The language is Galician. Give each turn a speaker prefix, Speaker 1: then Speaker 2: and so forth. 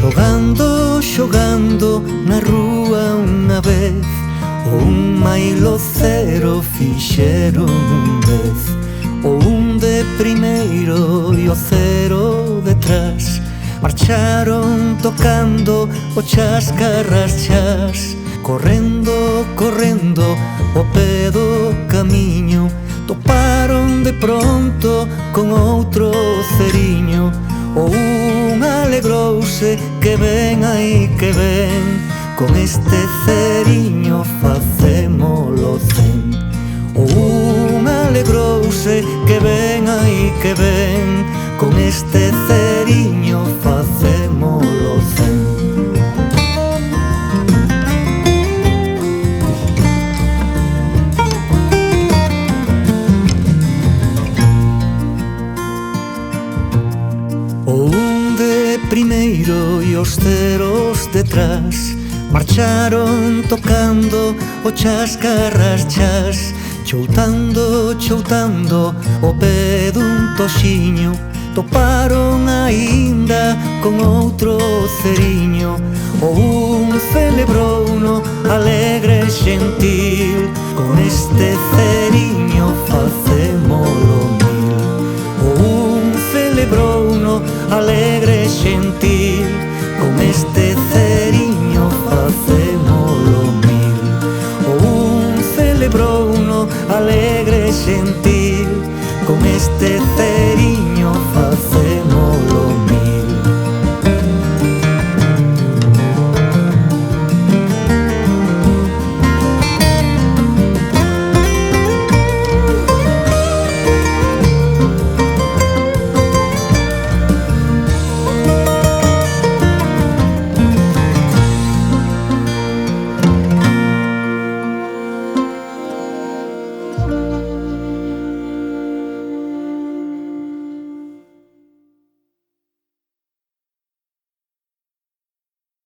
Speaker 1: Xogando, xogando na rúa unha vez, un mailocero fixeron un vez. O un de primeiro e o cero detrás, marcharon tocando o chascarras chas. Correndo, correndo, o pé do camiño, toparon de pronto con outro ceriño. O un alegrouse que ven aí que ven, con este ceriño facémolo cen. O un alegrouse que ven aí que ven, con este ceriño facémolo cen. O un de primeiro e os ceros detrás, marcharon tocando o chascarras chas. Choutando, choutando o pé dun toxiño, toparon aínda con outro ceriño. O un celebrouno alegre e xentil, con este ceriño facémolo mil. O un celebrou